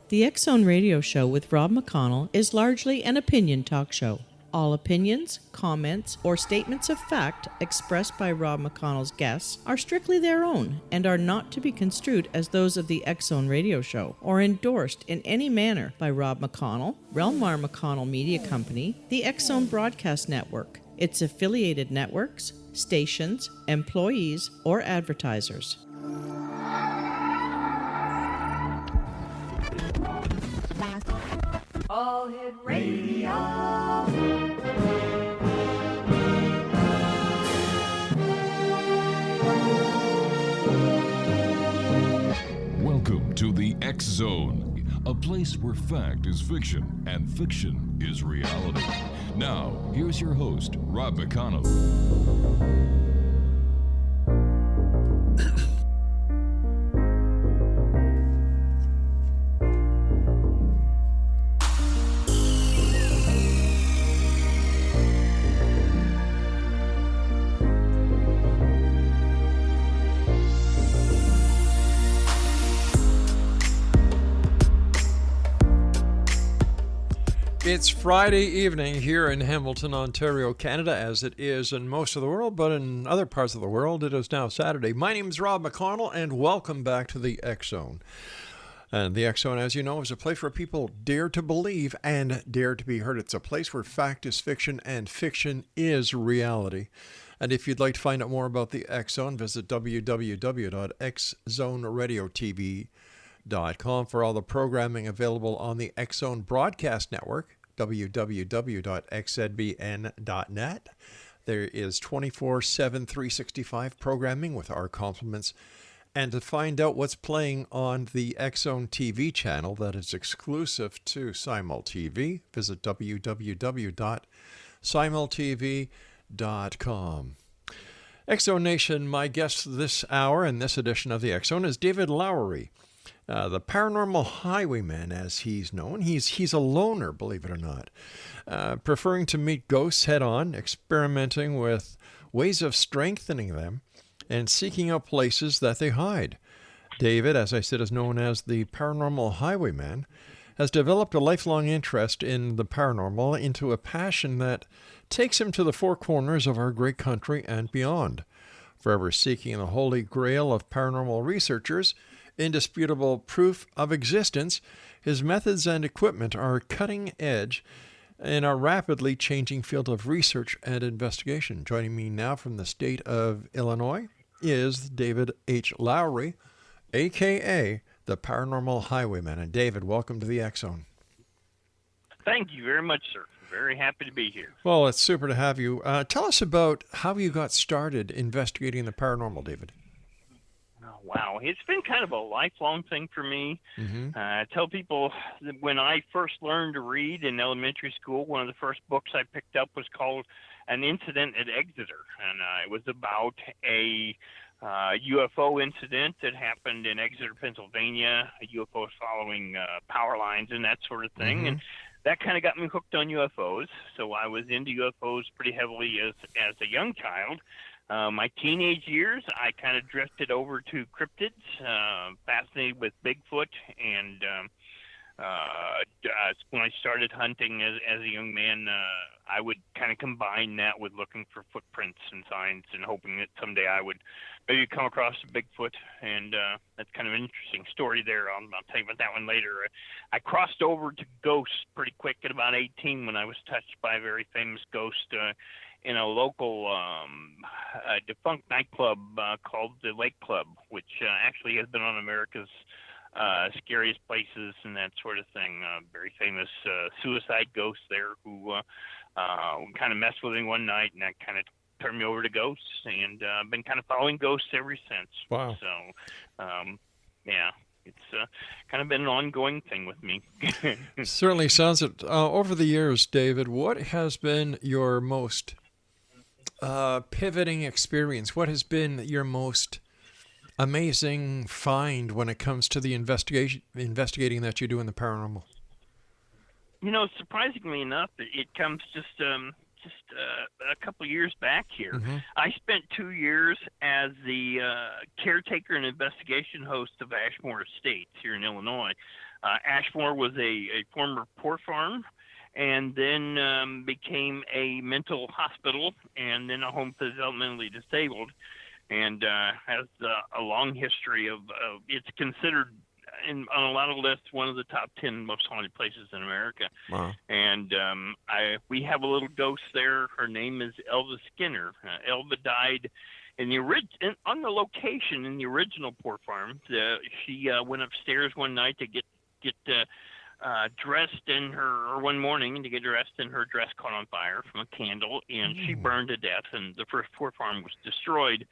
The X Zone Radio Show with Rob McConnell is largely an opinion talk show. All opinions, comments, or statements of fact expressed by Rob McConnell's guests are strictly their own and are not to be construed as those of the X Zone Radio Show or endorsed in any manner by Rob McConnell, REL-MAR McConnell Media Company, the X Zone Broadcast Network, its affiliated networks, stations, employees, or advertisers. All Hit Radio. Welcome to the X Zone, a place where fact is fiction and fiction is reality. Now, here's your host, Rob McConnell. It's Friday evening here in Hamilton, Ontario, Canada, as it is in most of the world, but in other parts of the world, it is now Saturday. My name is Rob McConnell, and welcome back to the X Zone. And the X Zone, as you know, is a place where people dare to believe and dare to be heard. It's a place where fact is fiction and fiction is reality. And if you'd like to find out more about the X Zone, visit www.xzoneradiotv.com for all the programming available on the X Zone Broadcast Network, www.xzbn.net. There is 24/7, 365 programming with our compliments. And to find out what's playing on the X Zone TV channel that is exclusive to Simul TV, visit www.simultv.com. X Zone Nation, my guest this hour in this edition of the X Zone is David Lowery. The Paranormal Highway Man, as he's known. He's a loner, believe it or not, preferring to meet ghosts head-on, experimenting with ways of strengthening them, and seeking out places that they hide. David, as I said, is known as the Paranormal Highway Man, has developed a lifelong interest in the paranormal into a passion that takes him to the four corners of our great country and beyond. Forever seeking the holy grail of paranormal researchers, indisputable proof of existence, his methods and equipment are cutting edge in a rapidly changing field of research and investigation. Joining me now from the state of Illinois is David H. Lowery, a.k.a. the Paranormal Highwayman. And David, welcome to the X Zone. Thank you very much, sir. Very happy to be here. Well, it's super to have you. Tell us about how you got started investigating the paranormal, David. Wow, it's been kind of a lifelong thing for me. I tell people that when I first learned to read in elementary school, one of the first books I picked up was called An Incident at Exeter, and it was about a UFO incident that happened in Exeter, Pennsylvania. A UFO was following power lines and that sort of thing, and that kind of got me hooked on UFOs. So I was into UFOs pretty heavily as a young child. My teenage years, I kind of drifted over to cryptids, fascinated with Bigfoot, and when I started hunting as a young man, I would kind of combine that with looking for footprints and signs and hoping that someday I would maybe come across a Bigfoot, and that's kind of an interesting story there. I'll tell you about that one later. I crossed over to ghosts pretty quick at about 18 when I was touched by a very famous ghost in a local defunct nightclub called the Lake Club, which actually has been on America's scariest places and that sort of thing. Very famous suicide ghost there who kind of messed with me one night, and that kind of turned me over to ghosts, and I've been kind of following ghosts ever since. Wow. So, yeah. It's kind of been an ongoing thing with me. It certainly sounds it. Over the years, David, what has been your most pivoting experience? What has been your most amazing find when it comes to the investigating that you do in the paranormal? You know, surprisingly enough, it comes just a couple of years back here. Mm-hmm. I spent 2 years as the caretaker and investigation host of Ashmore Estates here in Illinois. Ashmore was a former poor farm, and then became a mental hospital, and then a home for the developmentally disabled, and has a long history of it's considered on a lot of lists one of the top 10 most haunted places in America. Wow. And we have a little ghost there. Her name is Elva Skinner. Elva died on the location in the original poor farm. She went upstairs one night to get dressed in or one morning to get dressed, and her dress caught on fire from a candle, and she burned to death, and the first poor farm was destroyed.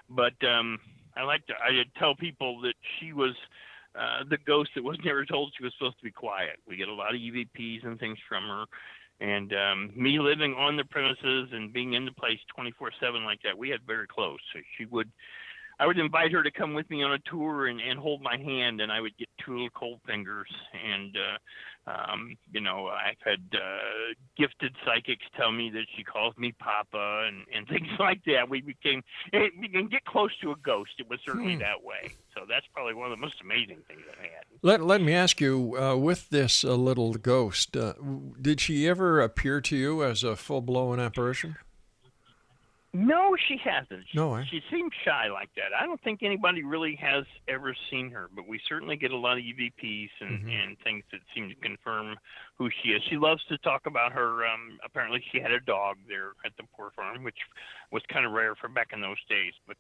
But I tell people that she was the ghost that was never told she was supposed to be quiet. We get a lot of EVPs and things from her, and me living on the premises and being in the place 24/7 like that, we had very close. So I would invite her to come with me on a tour and hold my hand, and I would get two little cold fingers. And, I've had gifted psychics tell me that she calls me Papa and things like that. We can get close to a ghost. It was certainly that way. So that's probably one of the most amazing things I've had. Let me ask you, with this little ghost, did she ever appear to you as a full-blown apparition? No, she hasn't. No, She seems shy like that. I don't think anybody really has ever seen her, but we certainly get a lot of EVPs and things that seem to confirm who she is. She loves to talk about her. Apparently, she had a dog there at the poor farm, which was kind of rare for back in those days. But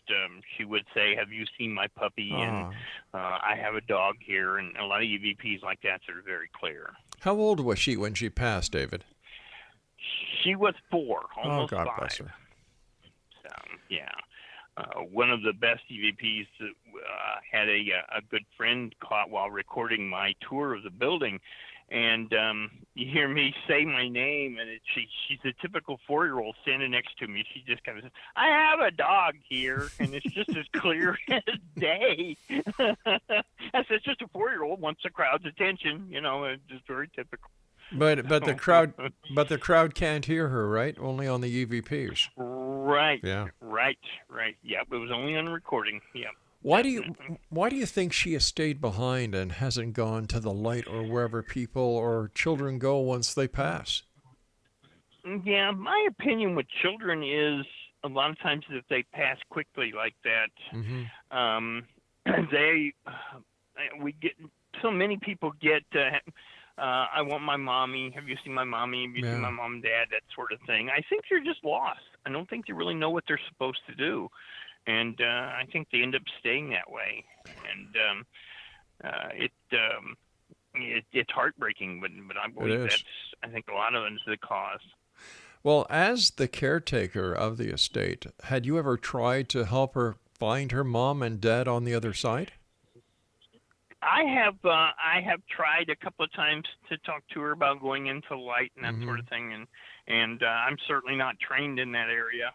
she would say, "Have you seen my puppy?" And I have a dog here, and a lot of EVPs like that are very clear. How old was she when she passed, David? She was 4, almost 5. God bless her. One of the best EVPs had a good friend caught while recording my tour of the building, and you hear me say my name, and she's a typical 4-year-old standing next to me. She just kind of says, "I have a dog here," and it's just as clear as day. I said, "It's just a 4-year-old wants the crowd's attention," it's just very typical. But the crowd can't hear her, right? Only on the EVPs. Right. Yeah. Right. Yeah, it was only on the recording. Yeah. Why do you think she has stayed behind and hasn't gone to the light or wherever people or children go once they pass? Yeah, my opinion with children is a lot of times if they pass quickly like that, we get so many people get. I want my mommy. Have you seen my mommy? Have you seen my mom and dad? That sort of thing. I think they're just lost. I don't think they really know what they're supposed to do. And I think they end up staying that way. And it's heartbreaking, but I believe I think a lot of it is the cause. Well, as the caretaker of the estate, had you ever tried to help her find her mom and dad on the other side? I have tried a couple of times to talk to her about going into light and that sort of thing, and I'm certainly not trained in that area,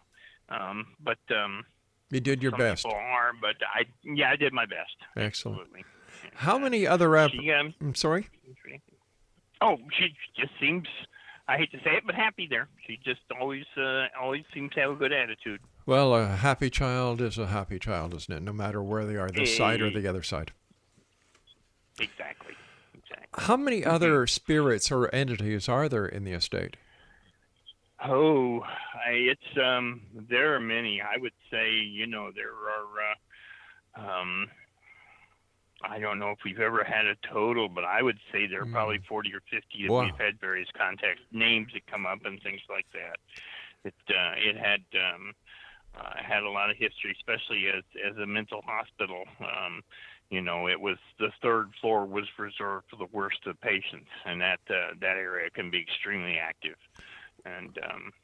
but you did your best. People are, but I did my best. Excellent. Absolutely. How many other? I'm sorry. Oh, she just seems. I hate to say it, but happy there. She just always seems to have a good attitude. Well, a happy child is a happy child, isn't it? No matter where they are, this side or the other side. Exactly. How many other spirits or entities are there in the estate? Oh, there are many. I would say, there are. I don't know if we've ever had a total, but I would say there are probably 40 or 50 that we've had various contact names that come up and things like that. It had a lot of history, especially as a mental hospital. It was the 3rd floor was reserved for the worst of patients, and that area can be extremely active. And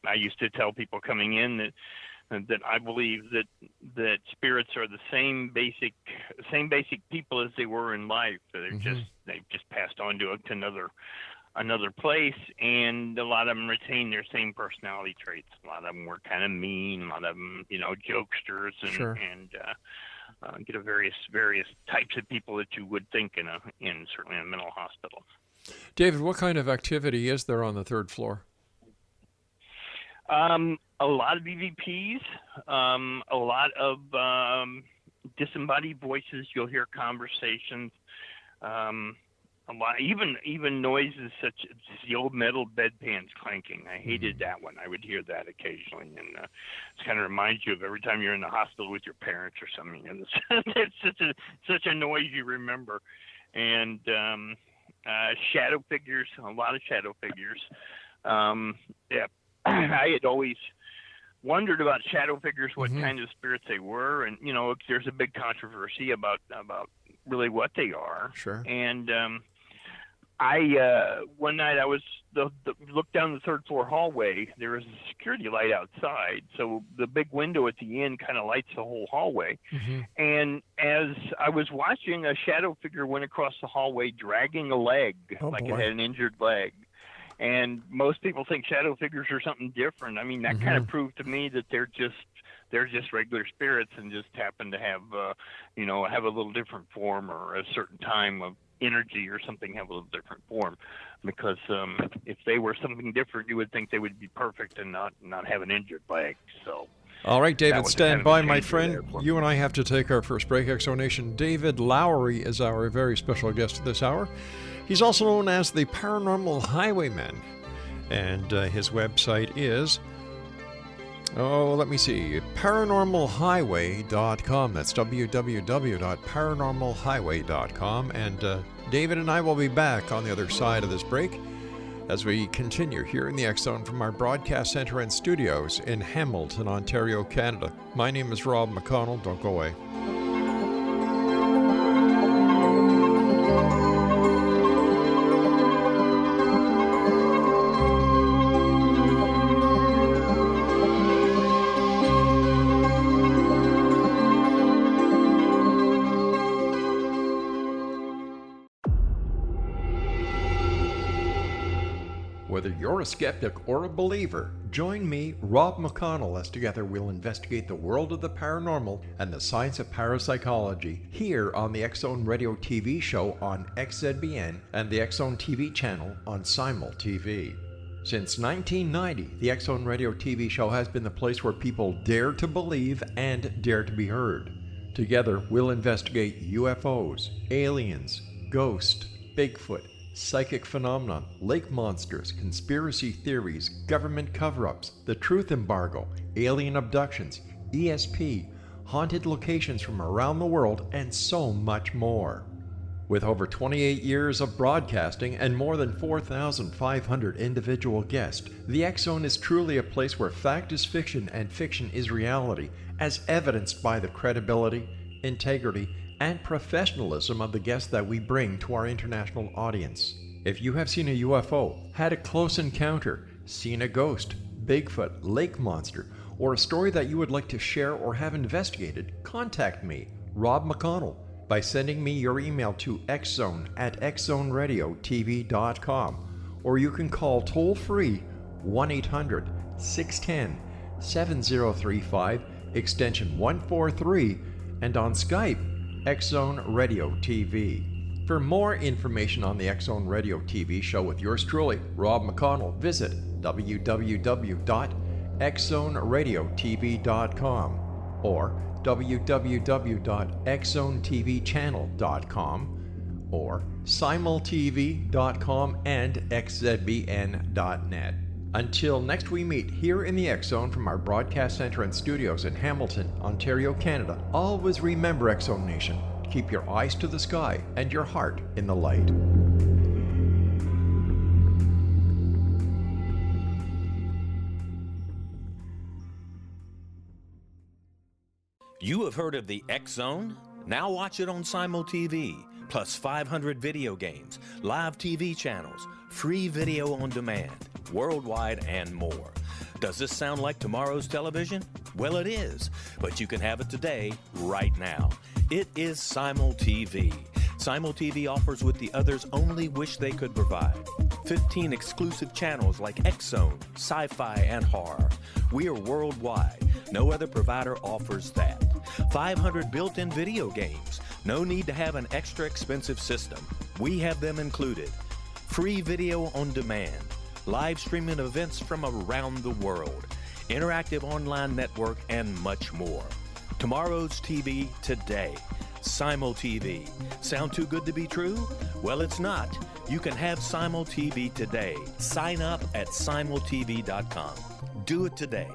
I used to tell people coming in that I believe that spirits are the same basic people as they were in life. They've just passed on to another place, and a lot of them retain their same personality traits. A lot of them were kind of mean. A lot of them, jokesters, and get a various types of people that you would think in certainly a mental hospital. David, what kind of activity is there on the 3rd floor? A lot of EVPs, a lot of disembodied voices. You'll hear conversations. A a lot. Even noises such as the old metal bedpans clanking. I hated that one. I would hear that occasionally, and it kind of reminds you of every time you're in the hospital with your parents or something. And it's such a noise you remember. And shadow figures, a lot of shadow figures. Yeah, I had always wondered about shadow figures, what kind of spirits they were, and there's a big controversy about really what they are. Sure. And I one night I was looked down the third floor hallway. There was a security light outside, so the big window at the end kind of lights the whole hallway. And as I was watching, a shadow figure went across the hallway dragging a leg, like it had an injured leg. And most people think shadow figures are something different. I mean, that kind of proved to me that they're just regular spirits and just happen to have have a little different form, or a certain time of energy or something have a little different form. Because if they were something different, you would think they would be perfect and not have an injured leg. So. All right, David, stand by, my there friend. You and I have to take our first break. Exonation. David Lowery is our very special guest this hour. He's also known as the Paranormal Highway Man, and his website is, paranormalhighway.com. That's www.paranormalhighway.com. And David and I will be back on the other side of this break as we continue here in the X Zone from our broadcast center and studios in Hamilton, Ontario, Canada. My name is Rob McConnell. Don't go away. Whether you're a skeptic or a believer, join me, Rob McConnell, as together we'll investigate the world of the paranormal and the science of parapsychology here on the X Zone Radio TV show on XZBN and the X Zone TV channel on Simul TV. Since 1990, the X Zone Radio TV show has been the place where people dare to believe and dare to be heard. Together, we'll investigate UFOs, aliens, ghosts, Bigfoot, psychic phenomenon, lake monsters, conspiracy theories, government cover-ups, the truth embargo, alien abductions, ESP, haunted locations from around the world, and so much more. With over 28 years of broadcasting and more than 4,500 individual guests, the X Zone is truly a place where fact is fiction and fiction is reality, as evidenced by the credibility, integrity, and professionalism of the guests that we bring to our international audience. If you have seen a UFO, had a close encounter, seen a ghost, Bigfoot, lake monster, or a story that you would like to share or have investigated, contact me, Rob McConnell, by sending me your email to xzone@xzoneradiotv.com, or you can call toll-free 1-800-610-7035, extension 143, and on Skype, X Zone Radio TV. For more information on the X Zone Radio TV show with yours truly, Rob McConnell, visit www.xzoneradiotv.com or www.xzonetvchannel.com or simultv.com and xzbn.net. Until next we meet here in the X Zone from our broadcast center and studios in Hamilton, Ontario, Canada, always remember, X Zone Nation, keep your eyes to the sky and your heart in the light. You have heard of the X Zone? Now watch it on Simul TV, plus 500 video games, live TV channels, free video on demand, worldwide, and more. Does this sound like tomorrow's television? Well, it is, but you can have it today, right now. It is Simul TV. Simul TV offers what the others only wish they could provide. 15 exclusive channels like X Zone, sci-fi, and horror. We are worldwide. No other provider offers that. 500 built-in video games. No need to have an extra expensive system. We have them included. Free video on demand. Live streaming events from around the world. Interactive online network, and much more. Tomorrow's TV today. Simul TV. Sound too good to be true? Well, it's not. You can have Simul TV today. Sign up at simultv.com. Do it today.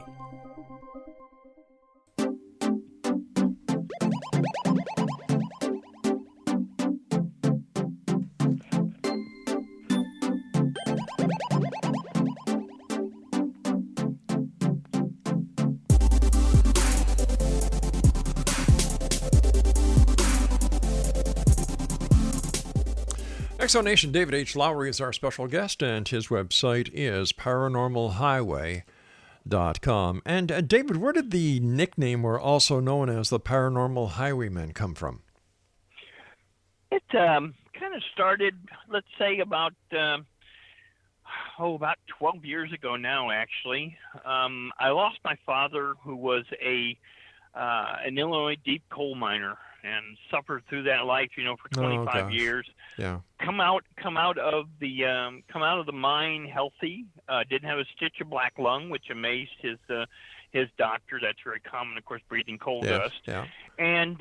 Exonation David H. Lowery is our special guest, and his website is paranormalhighway.com. And David, where did the nickname, or also known as the Paranormal Highwayman, come from? It kind of started, let's say, about 12 years ago now, actually. I lost my father, who was an Illinois deep coal miner, and suffered through that life, for 25 years. Yeah. Come out of the mine healthy. Didn't have a stitch of black lung, which amazed his doctor. That's very common, of course, breathing coal dust. Yeah. And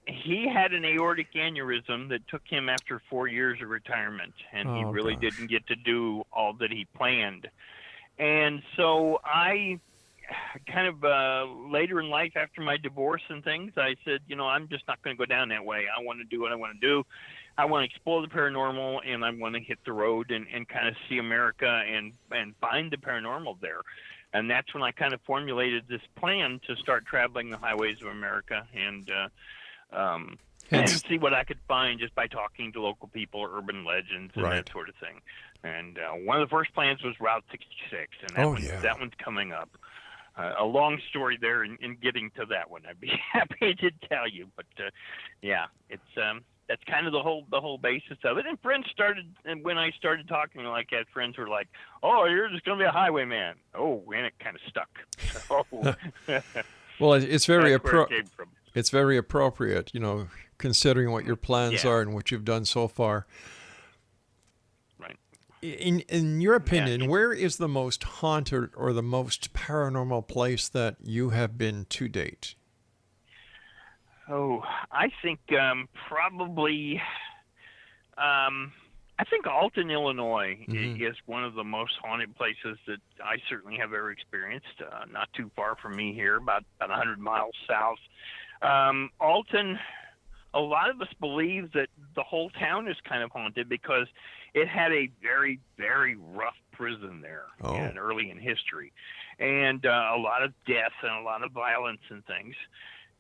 he had an aortic aneurysm that took him after 4 years of retirement, and he really didn't get to do all that he planned. And so I kind of later in life, after my divorce and things, I said, I'm just not going to go down that way. I want to do what I want to do. I want to explore the paranormal, and I want to hit the road and kind of see America and find the paranormal there. And that's when I kind of formulated this plan to start traveling the highways of America and see what I could find just by talking to local people, urban legends, and that sort of thing. And one of the first plans was Route 66, and that one's coming up. A long story there in getting to that one. I'd be happy to tell you, but it's that's kind of the whole basis of it. And friends and when I started talking like that, friends were like, "Oh, you're just going to be a highwayman." Oh, and it kind of stuck. So, well, it's very It's very appropriate, considering what your plans are and what you've done so far. In your opinion, where is the most haunted or the most paranormal place that you have been to date? Oh, I think probably. I think Alton, Illinois, is one of the most haunted places that I certainly have ever experienced. Not too far from me here, about 100 miles south. Alton. A lot of us believe that the whole town is kind of haunted because it had a very, very rough prison there early in history, and a lot of death and a lot of violence and things.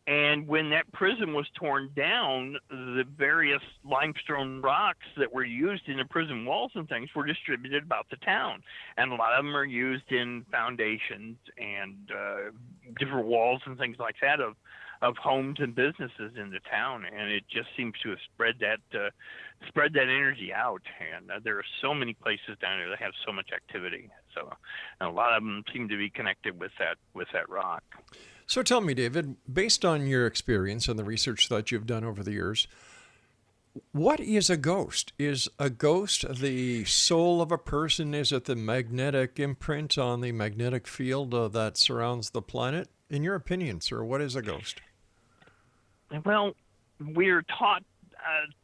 And when that prison was torn down, the various limestone rocks that were used in the prison walls and things were distributed about the town. And a lot of them are used in foundations and different walls and things like that of homes and businesses in the town, and it just seems to have spread that energy out. And there are so many places down there that have so much activity. So, and a lot of them seem to be connected with that rock. So tell me, David, based on your experience and the research that you've done over the years, what is a ghost? Is a ghost the soul of a person? Is it the magnetic imprint on the magnetic field that surrounds the planet? In your opinion, sir, what is a ghost? Well, we're taught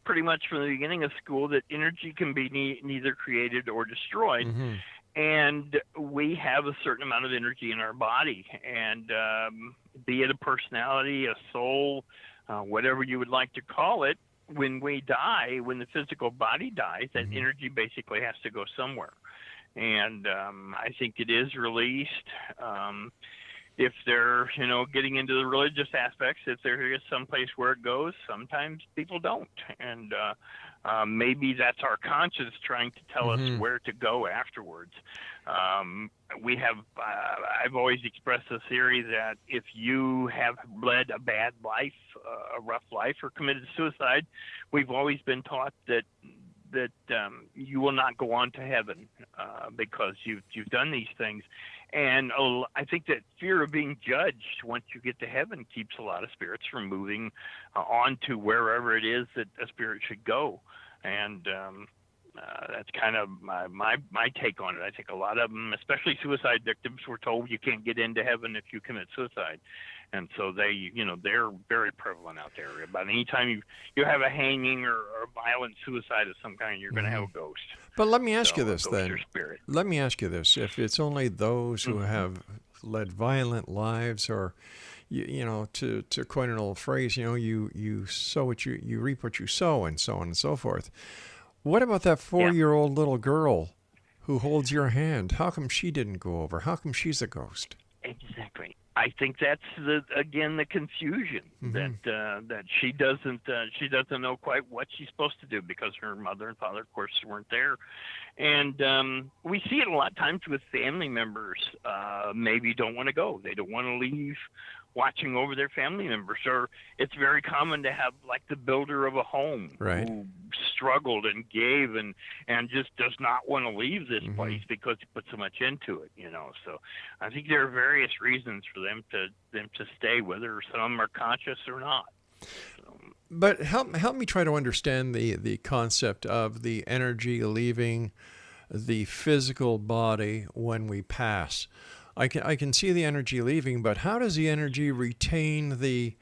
pretty much from the beginning of school that energy can be neither created or destroyed. Mm-hmm. And we have a certain amount of energy in our body, and be it a personality, a soul, whatever you would like to call it, when we die, when the physical body dies, that energy basically has to go somewhere. And I think it is released. If they're, getting into the religious aspects, if there is some place where it goes, sometimes people don't. And maybe that's our conscience trying to tell us where to go afterwards. I've always expressed the theory that if you have led a bad life, a rough life, or committed suicide, we've always been taught that you will not go on to heaven because you've done these things. And I think that fear of being judged once you get to heaven keeps a lot of spirits from moving on to wherever it is that a spirit should go. And That's kind of my take on it. I think a lot of them, especially suicide victims, were told you can't get into heaven if you commit suicide, and so they're very prevalent out there. About any time you have a hanging or violent suicide of some kind, you're going to have a ghost. But let me ask you this ghost then. or spirit. Let me ask you this: if it's only those who have led violent lives, or to coin an old phrase, you sow what you reap what you sow, and so on and so forth. What about that 4-year-old little girl who holds your hand? How come she didn't go over? How come she's a ghost? Exactly. I think that's the confusion that she doesn't know quite what she's supposed to do because her mother and father, of course, weren't there, and we see it a lot of times with family members. Maybe don't want to go. They don't want to leave watching over their family members, or it's very common to have like the builder of a home who struggled and gave and just does not want to leave this place because he put so much into it, So I think there are various reasons for them to stay, whether some are conscious or not. But help me try to understand the concept of the energy leaving the physical body when we pass. I can see the energy leaving, but how does the energy retain the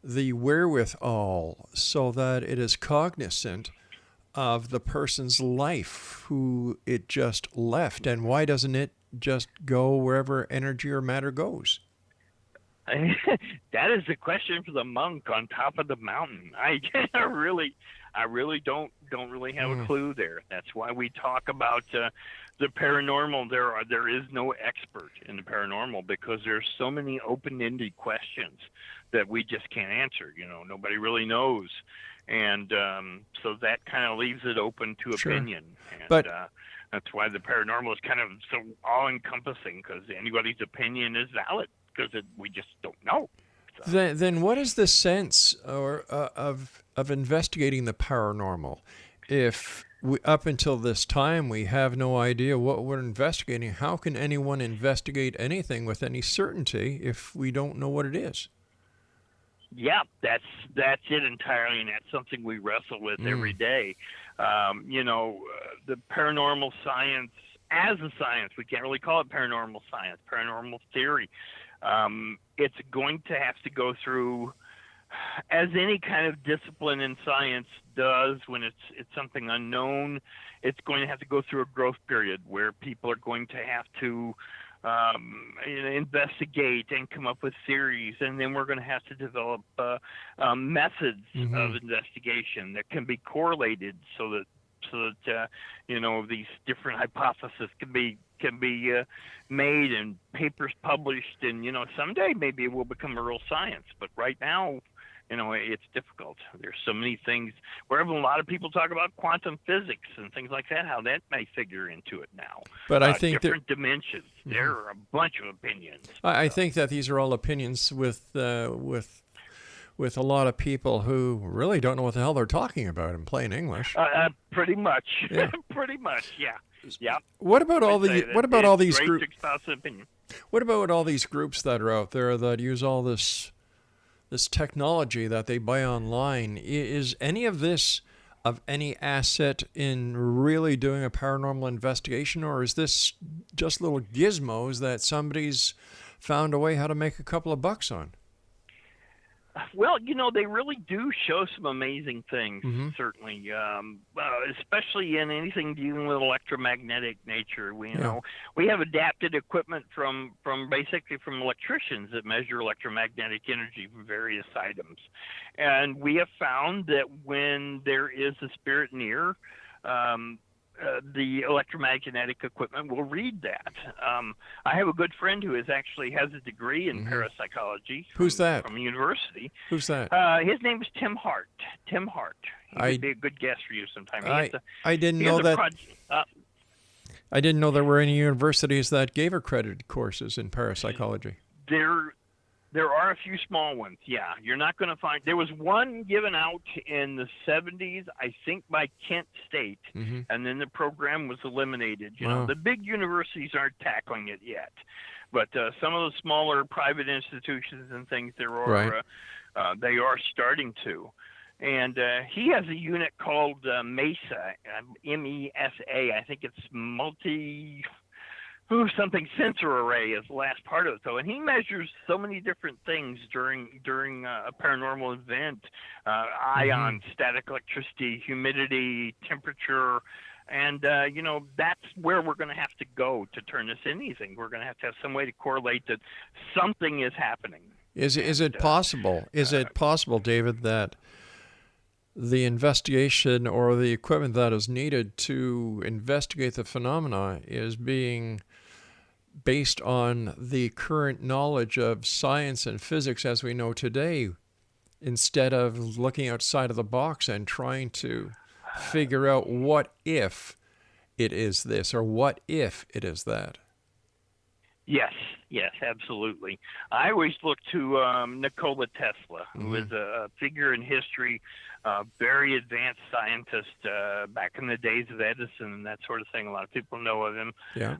wherewithal so that it is cognizant of the person's life who it just left? And why doesn't it just go wherever energy or matter goes? That is the question for the monk on top of the mountain. I really don't really have a clue there. That's why we talk about the paranormal. There is no expert in the paranormal because there's so many open-ended questions that we just can't answer. Nobody really knows, and so that kind of leaves it open to opinion. And, but that's why the paranormal is kind of so all-encompassing, because anybody's opinion is valid because we just don't know. So. Then what is the sense of investigating the paranormal? If up until this time we have no idea what we're investigating, how can anyone investigate anything with any certainty if we don't know what it is? Yeah, that's it entirely, and that's something we wrestle with every day. The paranormal science, as a science, we can't really call it paranormal science, paranormal theory. It's going to have to go through, as any kind of discipline in science does when it's something unknown, it's going to have to go through a growth period where people are going to have to investigate and come up with theories, and then we're going to have to develop methods of investigation that can be correlated so that these different hypotheses can be made and papers published, and someday maybe it will become a real science. But right now, it's difficult. There's so many things. We're having a lot of people talk about quantum physics and things like that, how that may figure into it now. But I think different dimensions. There are a bunch of opinions. I think that these are all opinions with a lot of people who really don't know what the hell they're talking about in plain English. Pretty much. Yeah. Pretty much. Yeah. Yeah. What about all these groups? What about all these groups that are out there that use all this technology that they buy online? Is any of this of any asset in really doing a paranormal investigation, or is this just little gizmos that somebody's found a way how to make a couple of bucks on? Well, they really do show some amazing things, certainly, especially in anything dealing with electromagnetic nature. We have adapted equipment from electricians that measure electromagnetic energy from various items. And we have found that when there is a spirit near, the electromagnetic equipment will read that. I have a good friend who has a degree in parapsychology. Who's that? From a university. Who's that? His name is Tim Hart. Tim Hart. He would be a good guest for you sometime. I didn't know that. I didn't know there were any universities that gave accredited courses in parapsychology. There are a few small ones, yeah. You're not going to find... There was one given out in the 70s, I think, by Kent State, and then the program was eliminated. The big universities aren't tackling it yet, but some of the smaller private institutions and things, they are starting to. And he has a unit called MESA, MESA. I think it's something sensor array is the last part of it. So, and he measures so many different things during a paranormal event: ions, static electricity, humidity, temperature. And, that's where we're going to have to go to turn this into anything. We're going to have some way to correlate that something is happening. Is it possible? Is it possible, David, that the investigation or the equipment that is needed to investigate the phenomena is being based on the current knowledge of science and physics as we know today, instead of looking outside of the box and trying to figure out what if it is this or what if it is that? Yes, absolutely. I always look to Nikola Tesla, who is a figure in history, very advanced scientist back in the days of Edison and that sort of thing. A lot of people know of him. Yeah.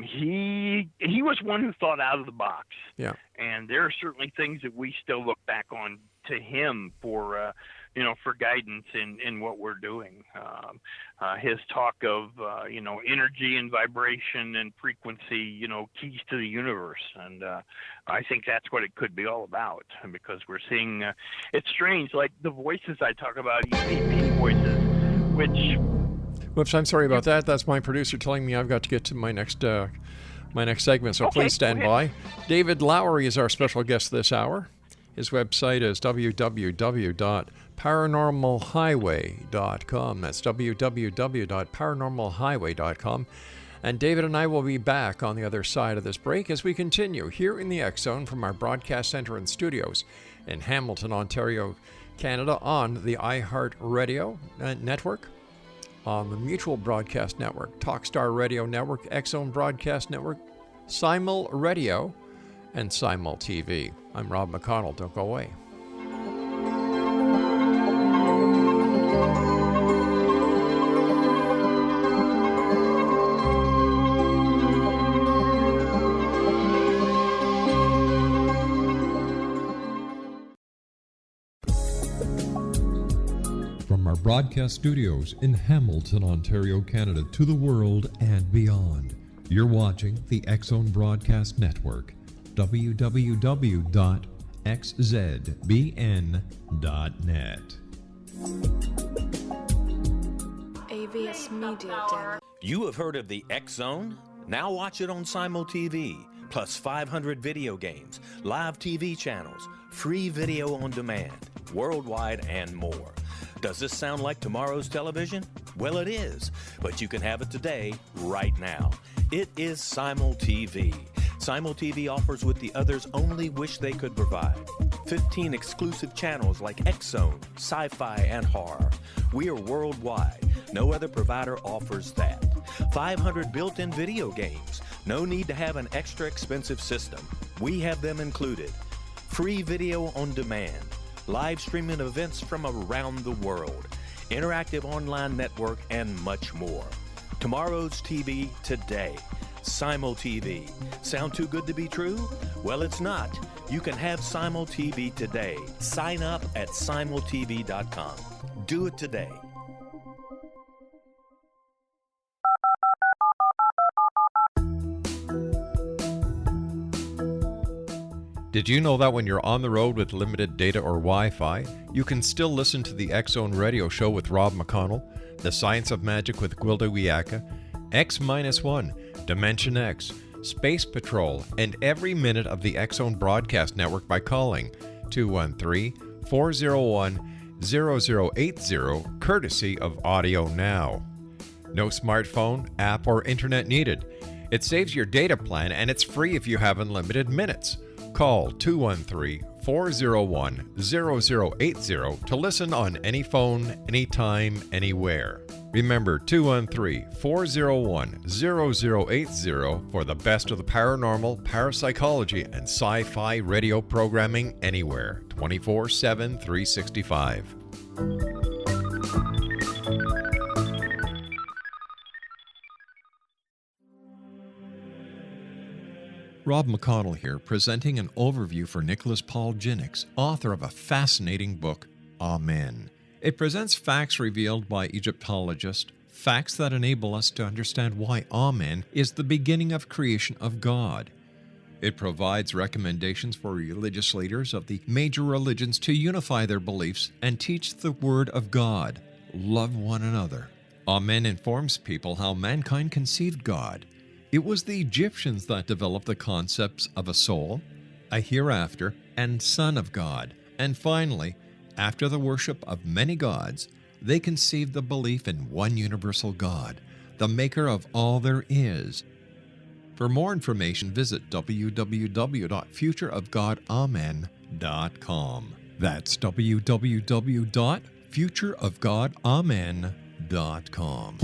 He was one who thought out of the box. Yeah. And there are certainly things that we still look back on to him for guidance in what we're doing. His talk of, energy and vibration and frequency, keys to the universe. And I think that's what it could be all about, because we're seeing, it's strange, like the voices I talk about, EVP voices, Whoops, I'm sorry about that. That's my producer telling me I've got to get to my next segment, so Okay, please stand by. David Lowery is our special guest this hour. His website is www.paranormalhighway.com. That's www.paranormalhighway.com. And David and I will be back on the other side of this break as we continue here in the X Zone from our broadcast center and studios in Hamilton, Ontario, Canada, on the iHeartRadio network, on the Mutual Broadcast Network, Talkstar Radio Network, X Zone Broadcast Network, Simul Radio, and Simul TV. I'm Rob McConnell. Don't go away. From our broadcast studios in Hamilton, Ontario, Canada, to the world and beyond, you're watching the X Zone Broadcast Network. www.xzbn.net. AVS Media Den. You have heard of the X Zone? Now watch it on Simul TV, plus 500 video games, live TV channels, free video on demand, worldwide, and more. Does this sound like tomorrow's television? Well, it is, but you can have it today, right now. It is Simul TV. Simul TV offers what the others only wish they could provide. 15 exclusive channels like X-Zone, Sci-Fi, and Horror. We are worldwide. No other provider offers that. 500 built-in video games. No need to have an extra expensive system. We have them included. Free video on demand. Live streaming events from around the world. Interactive online network, and much more. Tomorrow's TV today. Simul TV. Sound too good to be true? Well, it's not. You can have Simul TV today. Sign up at simultv.com. Do it today. Did you know that when you're on the road with limited data or Wi-Fi, you can still listen to the X Zone Radio Show with Rob McConnell, The Science of Magic with Gwilda Wiyaka, X-1, Dimension X, Space Patrol, and every minute of the X Zone Broadcast Network by calling 213-401-0080, courtesy of Audio Now. No smartphone, app, or internet needed. It saves your data plan, and it's free if you have unlimited minutes. Call 213-401-0080 to listen on any phone, anytime, anywhere. Remember, 213-401-0080 for the best of the paranormal, parapsychology, and sci-fi radio programming anywhere, 24/7, 365. Rob McConnell here, presenting an overview for Nicholas Paul Jennings, author of a fascinating book, Amen. It presents facts revealed by Egyptologists, facts that enable us to understand why Amen is the beginning of creation of God. It provides recommendations for religious leaders of the major religions to unify their beliefs and teach the Word of God. Love one another. Amen informs people how mankind conceived God. It was the Egyptians that developed the concepts of a soul, a hereafter, and Son of God. And finally, after the worship of many gods, they conceived the belief in one universal God, the maker of all there is. For more information, visit www.futureofgodamen.com. That's www.futureofgodamen.com.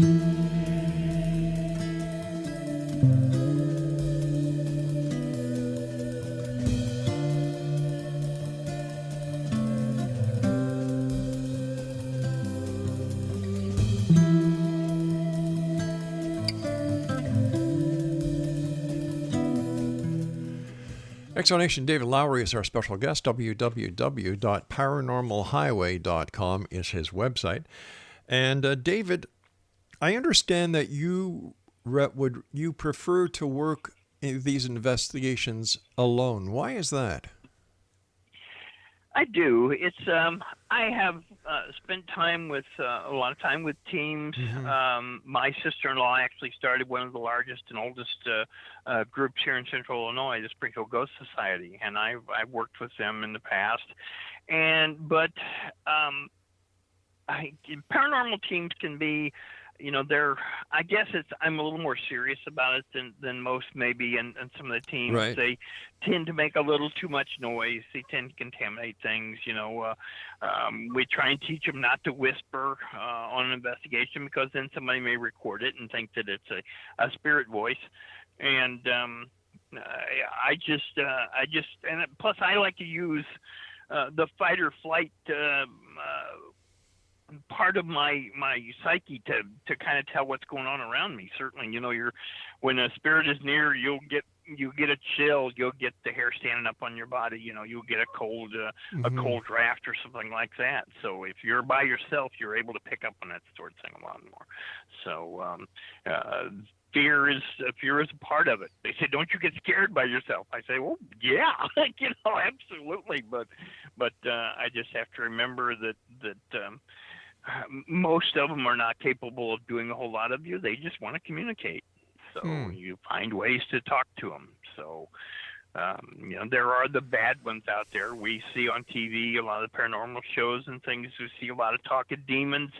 Exonation David Lowery is our special guest. www.paranormalhighway.com is his website. And David, I understand that you prefer to work in these investigations alone. Why is that? I do. It's I have spent time with a lot of time with teams. My sister-in-law actually started one of the largest and oldest groups here in Central Illinois, the Springfield Ghost Society, and I've worked with them in the past. But paranormal teams can be, I guess I'm a little more serious about it than most maybe, and some of the teams. Right. They tend to make a little too much noise. They tend to contaminate things. We try and teach them not to whisper on an investigation, because then somebody may record it and think that it's a spirit voice. And and plus I like to use the fight or flight part of my psyche to kind of tell what's going on around me. Certainly, when a spirit is near, you get a chill, you'll get the hair standing up on your body, you'll get a cold draft or something like that. So if you're by yourself, you're able to pick up on that sort of thing a lot more. So fear is a part of it. They say, don't you get scared by yourself? I say, well, yeah, absolutely. But I just have to remember that most of them are not capable of doing a whole lot of you. They just want to communicate. So you find ways to talk to them. So, there are the bad ones out there. We see on TV a lot of paranormal shows and things. We see a lot of talk of demons.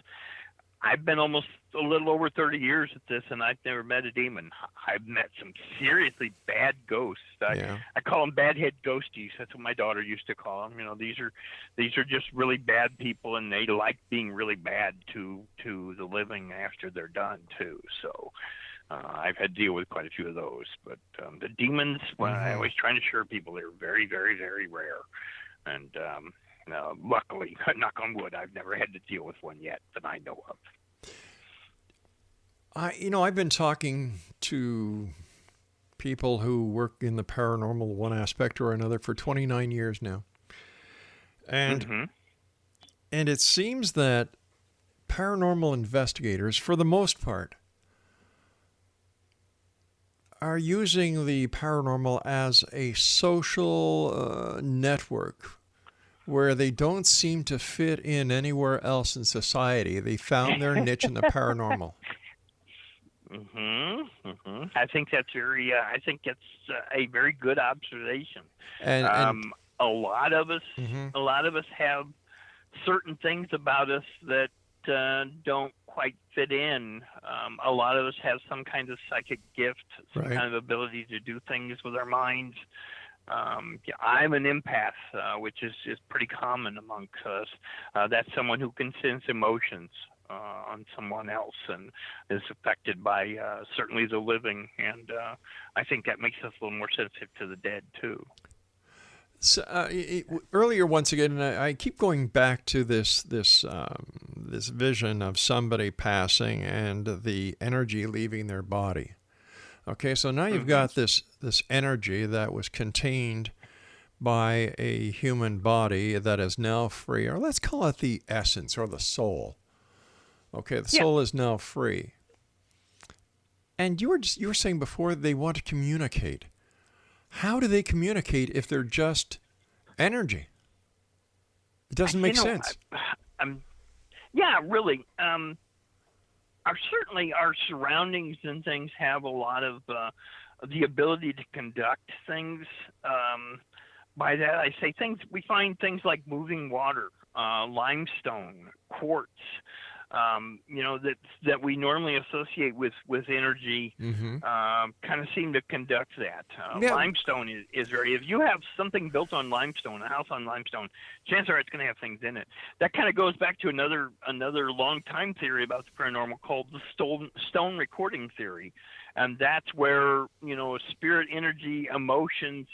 I've been almost a little over 30 years at this, and I've never met a demon. I've met some seriously bad ghosts. I call them bad head ghosties. That's what my daughter used to call them. These are just really bad people, and they like being really bad to the living after they're done too. So I've had to deal with quite a few of those. But the demons, I always try to assure people they're very, very, very rare. And luckily, knock on wood, I've never had to deal with one yet that I know of. I've been talking to people who work in the paranormal, one aspect or another, for 29 years now. And it seems that paranormal investigators, for the most part, are using the paranormal as a social network where they don't seem to fit in anywhere else in society. They found their niche in the paranormal. I think that's a very good observation. And a lot of us have certain things about us that don't quite fit in. A lot of us have some kind of psychic gift, some kind of ability to do things with our minds. I'm an empath, which is pretty common amongst us. That's someone who can sense emotions on someone else and is affected by certainly the living, and I think that makes us a little more sensitive to the dead too. So, earlier, once again, I keep going back to this vision of somebody passing and the energy leaving their body. Okay, so now you've got this energy that was contained by a human body that is now free, or let's call it the essence or the soul. Okay, the soul is now free. And you were saying before they want to communicate. How do they communicate if they're just energy? It doesn't make sense. Yeah, really. Certainly our surroundings and things have a lot of the ability to conduct things. By that I say things. We find things like moving water, limestone, quartz. That we normally associate with energy, kind of seem to conduct that. Limestone is very. If you have something built on limestone, a house on limestone, chances are it's going to have things in it. That kind of goes back to another long time theory about the paranormal called the stone recording theory, and that's where spirit, energy, emotions.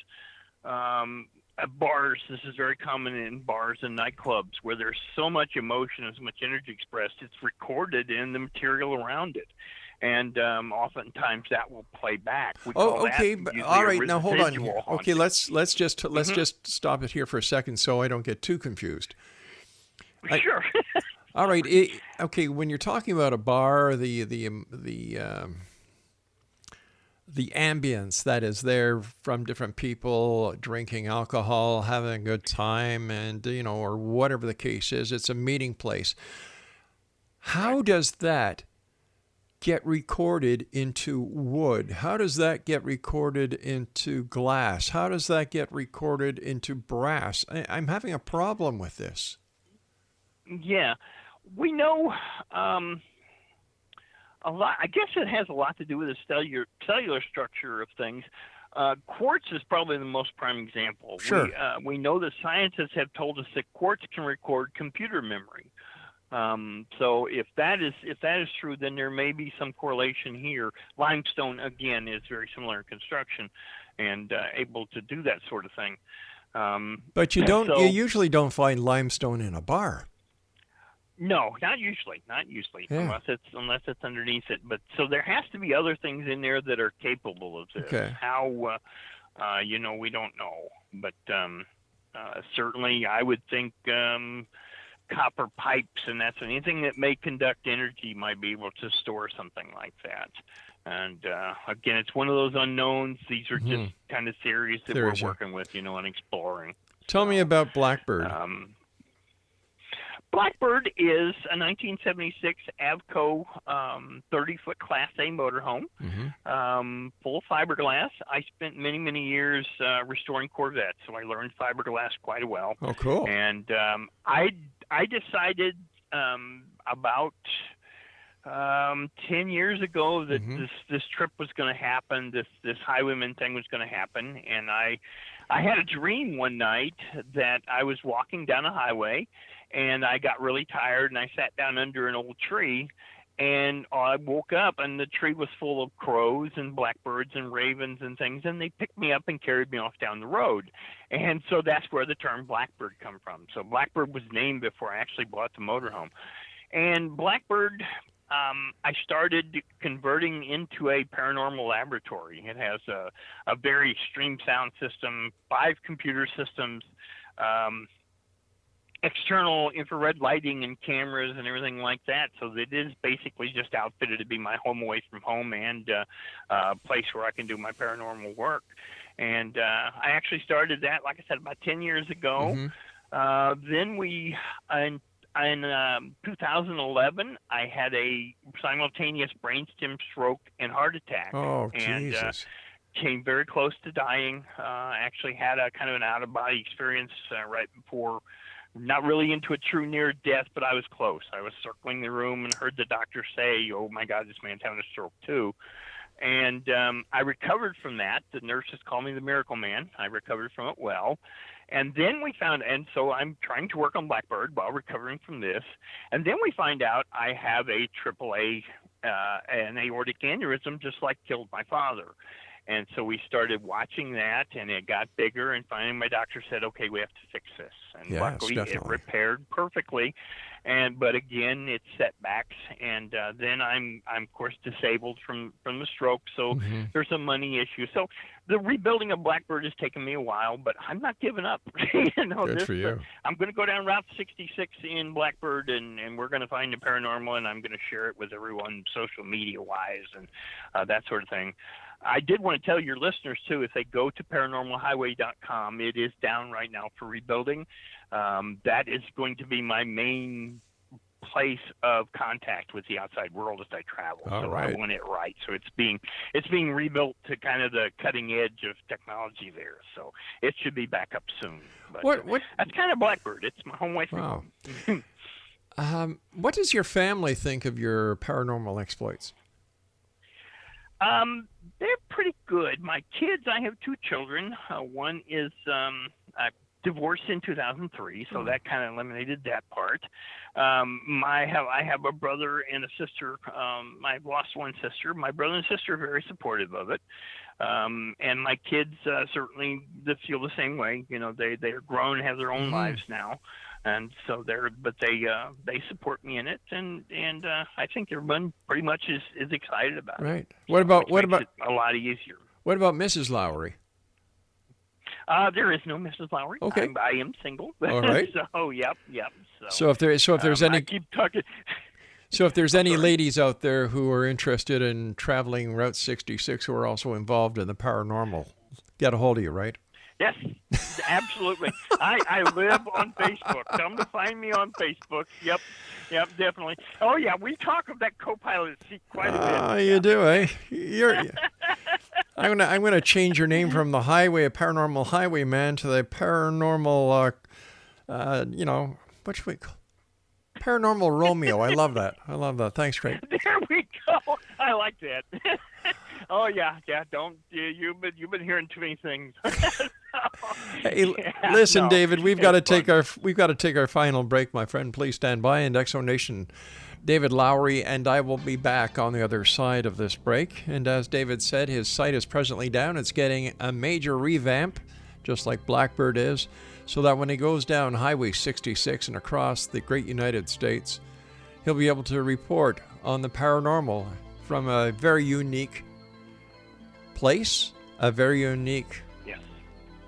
Bars, this is very common in bars and nightclubs where there's so much emotion and so much energy expressed, it's recorded in the material around it. And oftentimes that will play back. Okay. All right. Now hold on here. Okay, let's just stop it here for a second so I don't get too confused. Sure. All right. Okay, when you're talking about a bar, the ambience that is there from different people drinking alcohol, having a good time, and or whatever the case is, it's a meeting place. How does that get recorded into wood? How does that get recorded into glass? How does that get recorded into brass? I'm having a problem with this. Yeah, we know. A lot. I guess it has a lot to do with the cellular structure of things. Quartz is probably the most prime example. Sure. We know that scientists have told us that quartz can record computer memory. So if that is true, then there may be some correlation here. Limestone again is very similar in construction and able to do that sort of thing. But you don't. You usually don't find limestone in a bar. No, not usually, yeah. unless it's underneath it. But so there has to be other things in there that are capable of this. Okay. How, we don't know. But certainly, I would think copper pipes and that's anything that may conduct energy might be able to store something like that. And again, it's one of those unknowns. These are just kind of theories that we're working with, and exploring. Tell me about Blackbird. Blackbird is a 1976 Avco 30-foot Class A motorhome, full of fiberglass. I spent many, many years restoring Corvettes, so I learned fiberglass quite well. Oh, cool. And I decided about 10 years ago that this trip was going to happen, this highwayman thing was going to happen, and I had a dream one night that I was walking down a highway, and I got really tired, and I sat down under an old tree, and I woke up, and the tree was full of crows and blackbirds and ravens and things, and they picked me up and carried me off down the road. And so that's where the term Blackbird come from. So Blackbird was named before I actually bought the motorhome. And Blackbird, I started converting into a paranormal laboratory. It has a very extreme sound system, 5 computer systems, external infrared lighting and cameras and everything like that. So it is basically just outfitted to be my home away from home and a place where I can do my paranormal work. And I actually started that, like I said, about 10 years ago. Then in 2011, I had a simultaneous brainstem stroke and heart attack. Oh, and, Jesus. Came very close to dying. Actually had a kind of an out-of-body experience right before, not really into a true near death, but I was close. I was circling the room and heard the doctor say, "Oh my God, this man's having a stroke too." And I recovered from that. The nurses call me the Miracle Man. I recovered from it well. And then we found, and so I'm trying to work on Blackbird while recovering from this. And then we find out I have a AAA, an aortic aneurysm, just like killed my father. And so we started watching that, and it got bigger, and finally my doctor said, okay, we have to fix this. And Yes, luckily definitely. it repaired perfectly. But again, it's setbacks, and then I'm of course disabled from the stroke, so there's a money issue. So the rebuilding of Blackbird has taken me a while, but I'm not giving up. Good for you. I'm going to go down Route 66 in Blackbird, and we're going to find the paranormal, and I'm going to share it with everyone social media-wise and that sort of thing. I did want to tell your listeners, too, if they go to paranormalhighway.com, it is down right now for rebuilding. That is going to be my main place of contact with the outside world as I travel. All so right. I want it right. So it's being rebuilt to kind of the cutting edge of technology there. So it should be back up soon. But What? that's kind of Blackbird. It's my home away from Wow. home. What does your family think of your paranormal exploits? They're pretty good. My kids, I have two children. One is divorced in 2003, so that kind of eliminated that part. I have a brother and a sister. I've lost one sister. My brother and sister are very supportive of it. And my kids certainly feel the same way. You know, they're grown, have their own lives now. And so they support me in it, and I think everyone pretty much is excited about it. Right. What about It a lot easier? what about Mrs. Lowery? There is no Mrs. Lowery. Okay. I am single. All right. So yep. So if there's any I keep talking. So if there's any ladies out there who are interested in traveling Route 66 who are also involved in the paranormal, get a hold of you, right? Yes, absolutely. I live on Facebook. Come to find me on Facebook. Yep, definitely. Oh, yeah, we talk of that co-pilot seat quite a bit. Oh, you do, eh? I'm gonna change your name from the Paranormal Highway Man to the Paranormal, what should we call? Paranormal Romeo. I love that. Thanks, Craig. There we go. I like that. Oh yeah. Don't you've been hearing too many things. Hey, listen, David. We've got to take our final break, my friend. Please stand by. And Exo Nation, David Lowery and I will be back on the other side of this break. And as David said, his site is presently down. It's getting a major revamp, just like Blackbird is, so that when he goes down Highway 66 and across the great United States, he'll be able to report on the paranormal from a very unique place, a very unique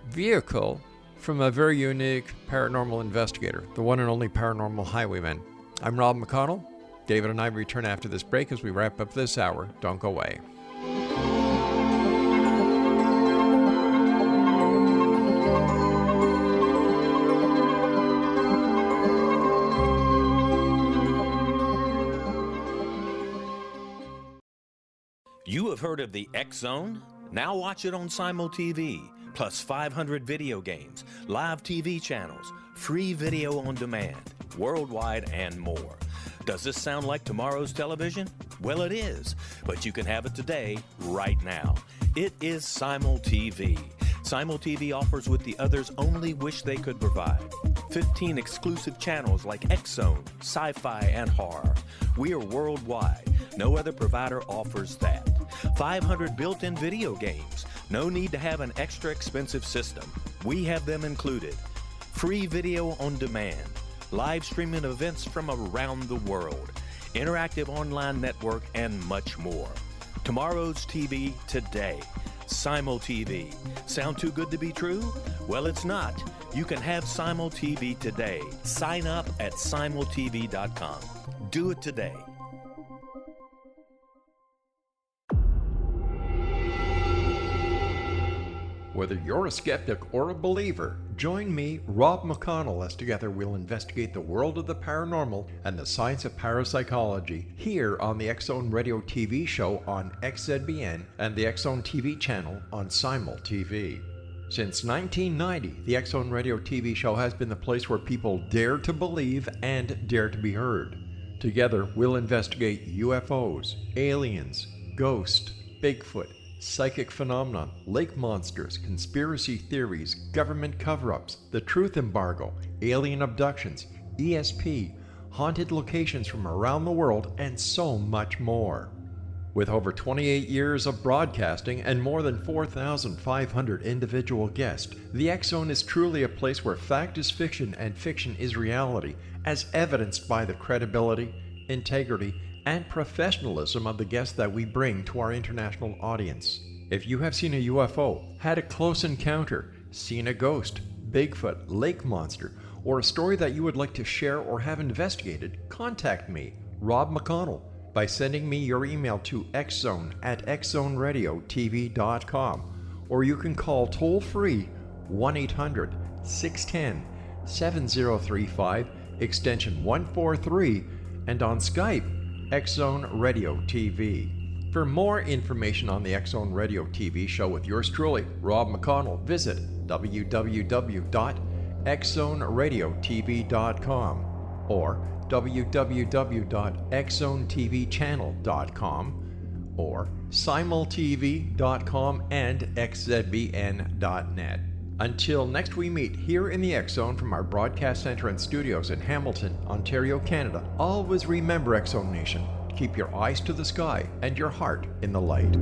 vehicle, from a very unique paranormal investigator, the one and only Paranormal Highwayman. I'm Rob McConnell. David and I return after this break as we wrap up this hour. Don't go away. You have heard of the X Zone? Now watch it on Simul TV, plus 500 video games, live TV channels, free video on demand, worldwide, and more. Does this sound like tomorrow's television? Well, it is, but you can have it today, right now. It is Simul TV. Simul TV offers what the others only wish they could provide. 15 exclusive channels like X-Zone, Sci-Fi, and Horror. We are worldwide. No other provider offers that. 500 built-in video games. No need to have an extra expensive system. We have them included. Free video on demand. Live streaming events from around the world. Interactive online network, and much more. Tomorrow's TV today. Simul TV. Sound too good to be true? Well, it's not. You can have Simul TV today. Sign up at simultv.com. Do it today. Whether you're a skeptic or a believer, join me, Rob McConnell, as together we'll investigate the world of the paranormal and the science of parapsychology here on the X-Zone Radio TV show on XZBN and the X-Zone TV channel on Simul TV. Since 1990, the X-Zone Radio TV show has been the place where people dare to believe and dare to be heard. Together, we'll investigate UFOs, aliens, ghosts, Bigfoot, psychic phenomena, lake monsters, conspiracy theories, government cover-ups, the truth embargo, alien abductions, ESP, haunted locations from around the world, and so much more. With over 28 years of broadcasting and more than 4,500 individual guests, the X Zone is truly a place where fact is fiction and fiction is reality, as evidenced by the credibility, integrity, and professionalism of the guests that we bring to our international audience. If you have seen a UFO, had a close encounter, seen a ghost, Bigfoot, lake monster, or a story that you would like to share or have investigated, contact me, Rob McConnell, by sending me your email to xzone@xzoneradiotv.com, or you can call toll-free 1-800-610-7035, extension 143, and on Skype, X Zone Radio TV. For more information on the X Zone Radio TV show with yours truly, Rob McConnell, visit www.xzoneradiotv.com or www.xzonetvchannel.com or simultv.com and xzbn.net. Until next we meet here in the X Zone from our broadcast center and studios in Hamilton, Ontario, Canada, always remember, X Zone Nation, keep your eyes to the sky and your heart in the light.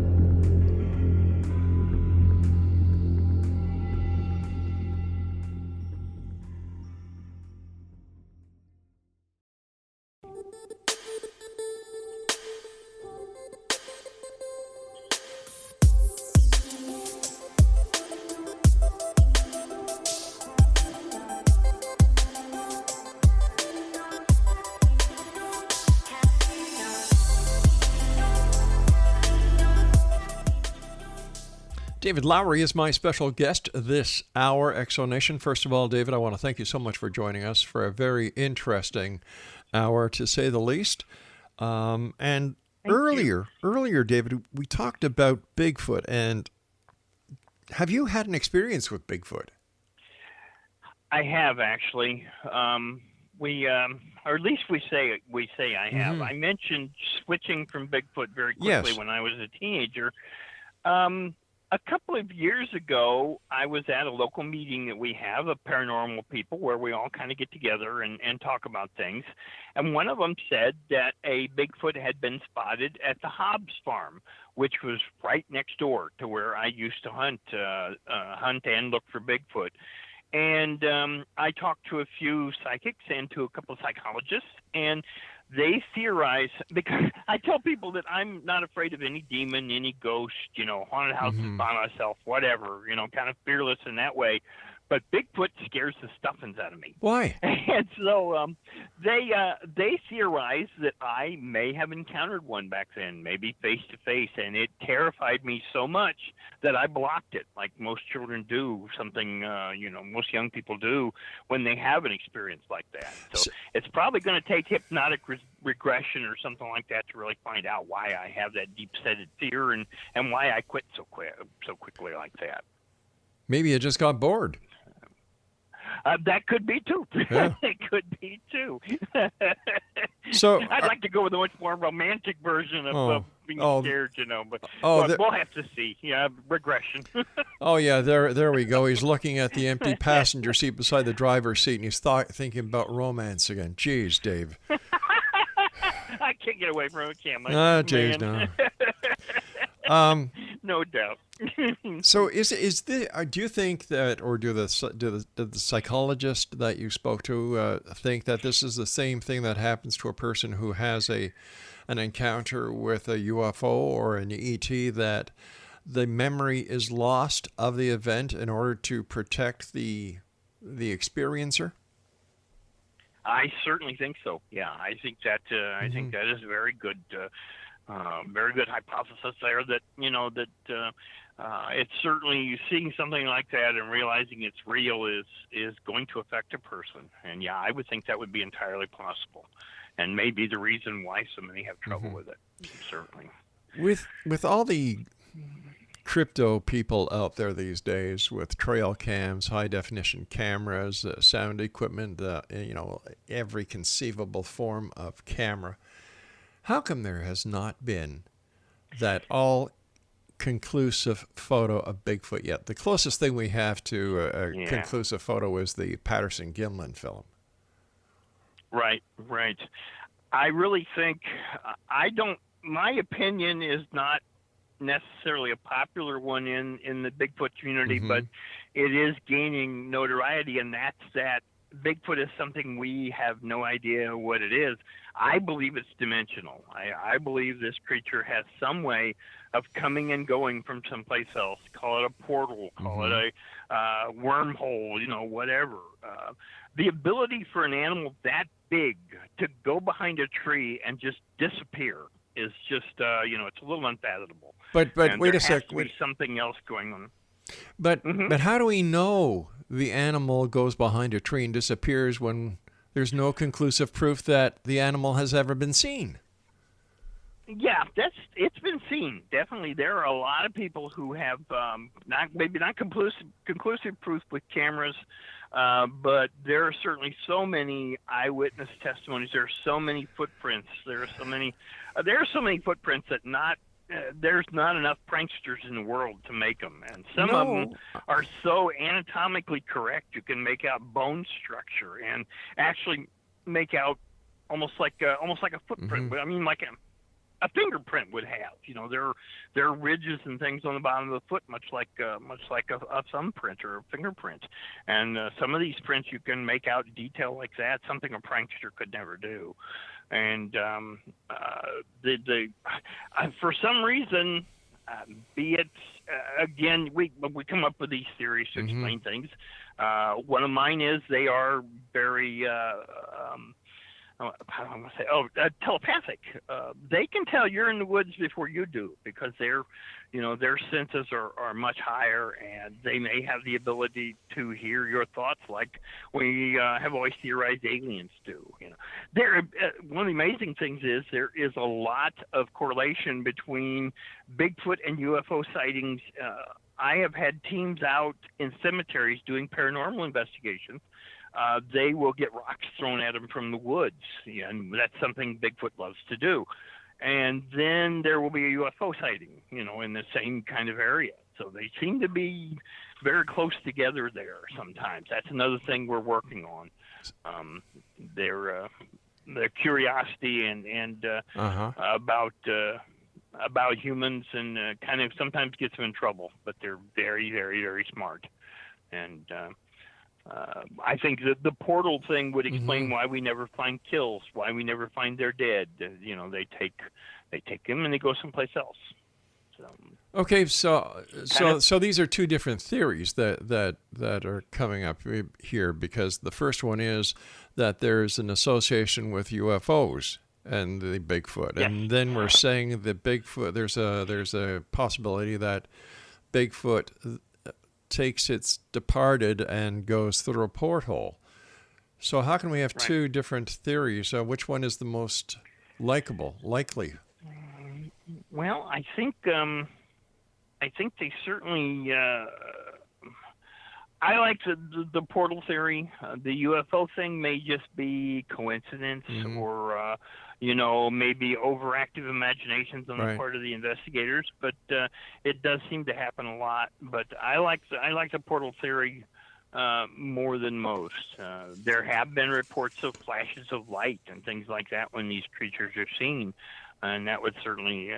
David Lowery is my special guest this hour, Exonation. First of all, David, I want to thank you so much for joining us for a very interesting hour, to say the least. And earlier, David, we talked about Bigfoot. And have you had an experience with Bigfoot? I have, actually. Or at least we say I have. I mentioned switching from Bigfoot very quickly when I was a teenager. A couple of years ago, I was at a local meeting that we have of paranormal people where we all kind of get together and talk about things. And one of them said that a Bigfoot had been spotted at the Hobbs farm, which was right next door to where I used to hunt and look for Bigfoot. And I talked to a few psychics and to a couple of psychologists, and they theorize, because I tell people that I'm not afraid of any demon, any ghost, haunted houses by myself, whatever, kind of fearless in that way. But Bigfoot scares the stuffings out of me. Why? And so they theorize that I may have encountered one back then, maybe face to face, and it terrified me so much that I blocked it, like most children do, something most young people do when they have an experience like that. So it's probably going to take hypnotic regression or something like that to really find out why I have that deep-seated fear and why I quit so quickly like that. Maybe you just got bored. That could be too. Yeah. It could be too. So I'd like to go with a much more romantic version of being scared, but we'll have to see. Yeah, regression. Oh yeah, there we go. He's looking at the empty passenger seat beside the driver's seat, and he's thinking about romance again. Jeez, Dave. I can't get away from it, can I? Jeez, no. No doubt. So do you think that, or do the psychologist that you spoke to think that this is the same thing that happens to a person who has an encounter with a UFO or an ET, that the memory is lost of the event in order to protect the experiencer? I certainly think so. Yeah, I think that is a very good hypothesis there. That it's certainly seeing something like that and realizing it's real is going to affect a person. And yeah, I would think that would be entirely possible, and maybe the reason why so many have trouble with it. Certainly. With all the crypto people out there these days with trail cams, high definition cameras, sound equipment, every conceivable form of camera, how come there has not been that all conclusive photo of Bigfoot yet? The closest thing we have to a conclusive photo is the Patterson-Gimlin film. Right. I really think I don't my opinion is not necessarily a popular one in the Bigfoot community, but it is gaining notoriety, and that's that Bigfoot is something we have no idea what it is. I believe it's dimensional. I believe this creature has some way of coming and going from someplace else. Call it a portal, call it a wormhole, whatever. The ability for an animal that big to go behind a tree and just disappear is just, it's a little unfathomable. But and wait there a sec. has to be something else going on. But how do we know the animal goes behind a tree and disappears when there's no conclusive proof that the animal has ever been seen? Yeah, it's been seen. Definitely, there are a lot of people who have not conclusive proof with cameras, but there are certainly so many eyewitness testimonies. There are so many footprints. There are so many footprints that there's not enough pranksters in the world to make them, and some of them are so anatomically correct you can make out bone structure and actually make out almost like a footprint. I mean, like a fingerprint would have. There are ridges and things on the bottom of the foot, much like a thumbprint or a fingerprint. And some of these prints you can make out detail like that, something a prankster could never do. And for some reason, be it again, we come up with these theories to explain things. One of mine is they are very telepathic. They can tell you're in the woods before you do because their senses are much higher, and they may have the ability to hear your thoughts like we have always theorized aliens do. One of the amazing things is there is a lot of correlation between Bigfoot and UFO sightings. I have had teams out in cemeteries doing paranormal investigations. They will get rocks thrown at them from the woods, and that's something Bigfoot loves to do. And then there will be a UFO sighting, in the same kind of area. So they seem to be very close together there sometimes. That's another thing we're working on. Their curiosity and about humans, and kind of sometimes gets them in trouble, but they're very, very, very smart. And I think the portal thing would explain why we never find kills, why we never find their dead. They take them and they go someplace else. So, okay, so these are two different theories that are coming up here, because the first one is that there's an association with UFOs and the Bigfoot, and then we're saying that Bigfoot, there's a possibility that Bigfoot takes its departed and goes through a porthole. So how can we have two different theories? Which one is the most likely? Well, I think they certainly. I like the portal theory. The UFO thing may just be coincidence, or maybe overactive imaginations on the part of the investigators. But it does seem to happen a lot. But I like the portal theory more than most. There have been reports of flashes of light and things like that when these creatures are seen, and that would certainly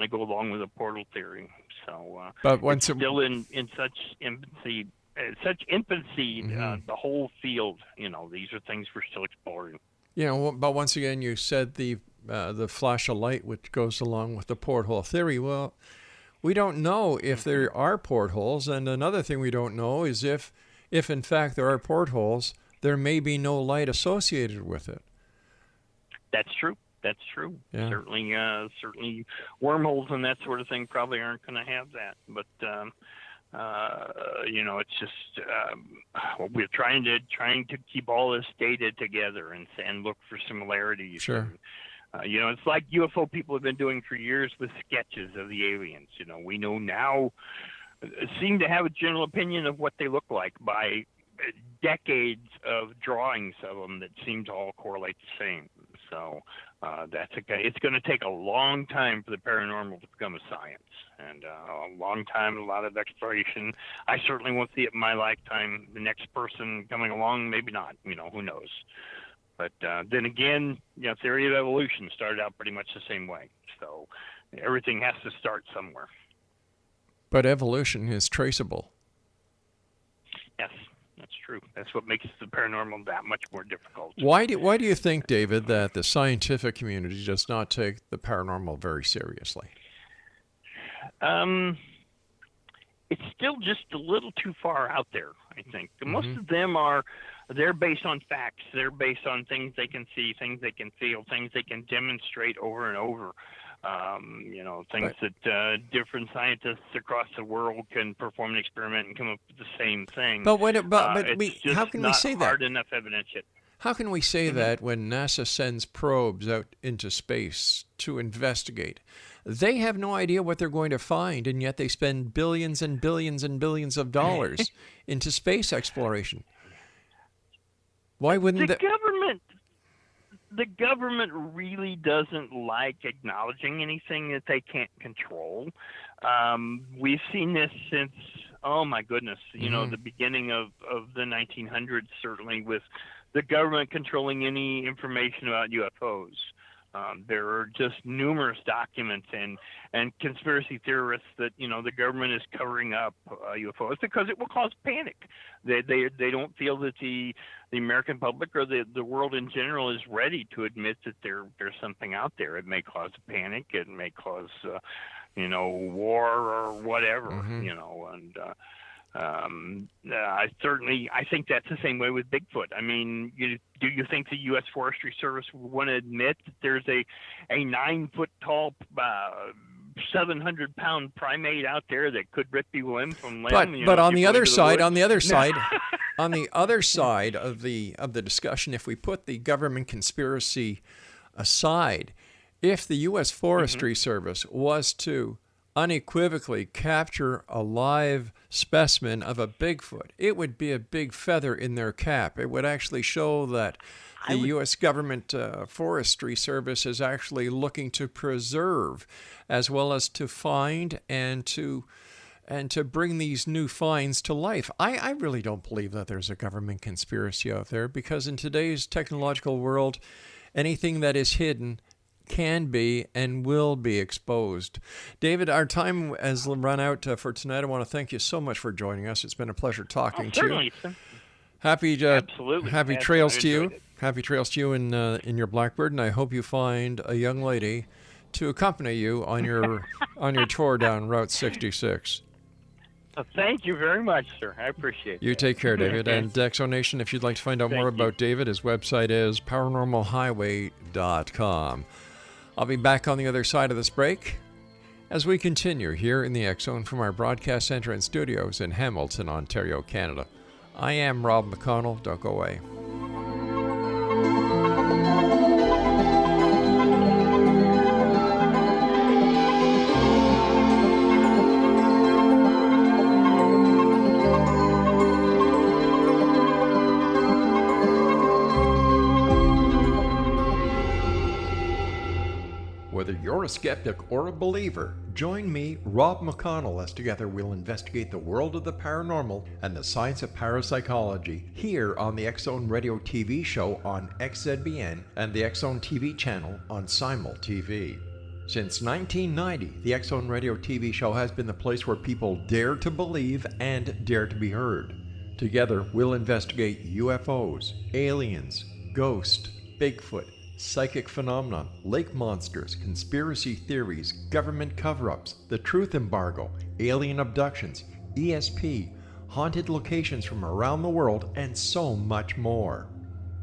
go along with the portal theory. So, but it's still in such infancy. The whole field. These are things we're still exploring. But once again, you said the flash of light, which goes along with the porthole theory. Well, we don't know if there are portholes, and another thing we don't know is if in fact there are portholes, there may be no light associated with it. That's true. Yeah. Certainly wormholes and that sort of thing probably aren't going to have that. But it's just we're trying to keep all this data together and look for similarities. Sure. It's like UFO people have been doing for years with sketches of the aliens. We know now, seem to have a general opinion of what they look like by decades of drawings of them that seem to all correlate the same. So it's going to take a long time for the paranormal to become a science, and a long time, a lot of exploration. I certainly won't see it in my lifetime. The next person coming along, maybe not. Who knows? But then again, theory of evolution started out pretty much the same way. So everything has to start somewhere. But evolution is traceable. Yes, that's true. That's what makes the paranormal that much more difficult. Why do you think, David, that the scientific community does not take the paranormal very seriously? It's still just a little too far out there, I think. Most of them they're based on facts. They're based on things they can see, things they can feel, things they can demonstrate over and over. Things that different scientists across the world can perform an experiment and come up with the same thing. But how can we say that? Hard enough evidence yet. How can we say that when NASA sends probes out into space to investigate? They have no idea what they're going to find, and yet they spend billions and billions and billions of dollars into space exploration. Why wouldn't the government really doesn't like acknowledging anything that they can't control. We've seen this since, oh my goodness, the beginning of the 1900s, certainly, with the government controlling any information about UFOs. There are just numerous documents and conspiracy theorists that the government is covering up UFOs because it will cause panic. They don't feel that the American public or the world in general is ready to admit that there's something out there. It may cause panic. It may cause war or whatever. I think that's the same way with Bigfoot. I mean, do you think the U.S. Forestry Service would want to admit that there's a 9-foot tall, 700-pound primate out there that could rip you limb from limb? But on the other side, on the other side of the discussion, if we put the government conspiracy aside, if the U.S. Forestry Service was to unequivocally capture a live specimen of a Bigfoot, it would be a big feather in their cap. It would actually show that the U.S. government Forestry Service is actually looking to preserve as well as to find and to bring these new finds to life. I really don't believe that there's a government conspiracy out there, because in today's technological world, anything that is hidden can be and will be exposed. David, our time has run out for tonight. I want to thank you so much for joining us. It's been a pleasure talking to you. Absolutely. Happy trails to you. Happy trails to you in your Blackbird, and I hope you find a young lady to accompany you on your tour down Route 66. Thank you very much, sir. I appreciate it. You take care, David. And Exonation, if you'd like to find out more about David, his website is paranormalhighway.com. I'll be back on the other side of this break as we continue here in the X Zone from our broadcast center and studios in Hamilton, Ontario, Canada. I am Rob McConnell. Don't go away. Whether you're a skeptic or a believer, join me, Rob McConnell, as together we'll investigate the world of the paranormal and the science of parapsychology here on the X Zone Radio TV show on XZBN and the X Zone TV channel on Simul TV. Since 1990, the X Zone Radio TV show has been the place where people dare to believe and dare to be heard. Together, we'll investigate UFOs, aliens, ghosts, Bigfoot, psychic phenomena, lake monsters, conspiracy theories, government cover-ups, the truth embargo, alien abductions, ESP, haunted locations from around the world, and so much more.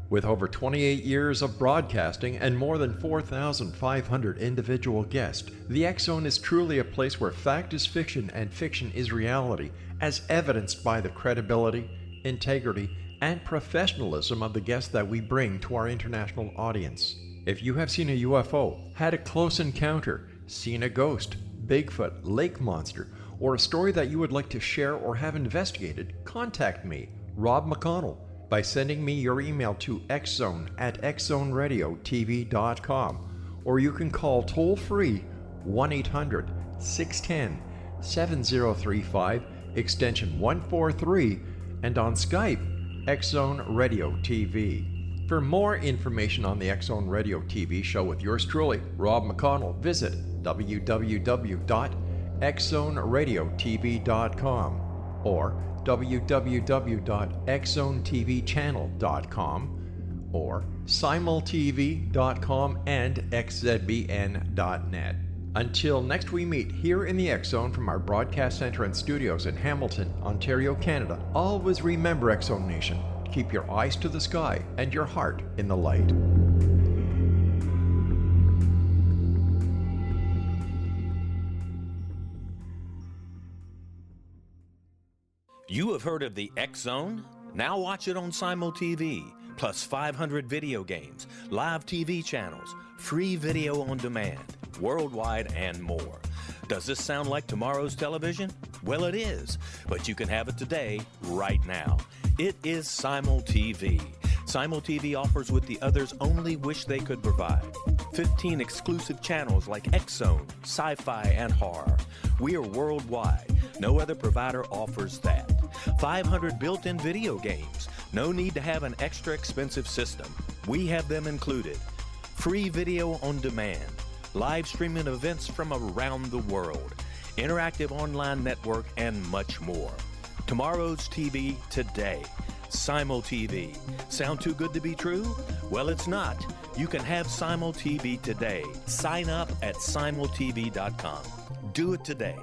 With over 28 years of broadcasting and more than 4,500 individual guests, the X Zone is truly a place where fact is fiction and fiction is reality, as evidenced by the credibility, integrity, and professionalism of the guests that we bring to our international audience. If you have seen a UFO, had a close encounter, seen a ghost, Bigfoot, lake monster, or a story that you would like to share or have investigated, contact me, Rob McConnell, by sending me your email to xzone@xzoneradiotv.com, or you can call toll-free 1-800-610-7035, extension 143, and on Skype, X Zone Radio TV. For more information on the X Zone Radio TV show with yours truly, Rob McConnell, visit www.xzoneradiotv.com or www.xzonetvchannel.com or simultv.com and xzbn.net. Until next we meet here in the X Zone from our broadcast center and studios in Hamilton, Ontario, Canada, always remember, X Zone Nation, keep your eyes to the sky and your heart in the light. You have heard of the X Zone? Now watch it on Simul TV, plus 500 video games, live TV channels, free video on demand, worldwide, and more. Does this sound like tomorrow's television? Well, it is, but you can have it today, right now. It is Simul TV. Simul TV offers what the others only wish they could provide. 15 exclusive channels like X Zone, sci-fi, and horror. We are worldwide. No other provider offers that. 500 built-in video games. No need to have an extra expensive system. We have them included. Free video on demand. Live streaming events from around the world. Interactive online network, and much more. Tomorrow's TV today. Simul TV. Sound too good to be true? Well, it's not. You can have Simul TV today. Sign up at simultv.com. Do it today.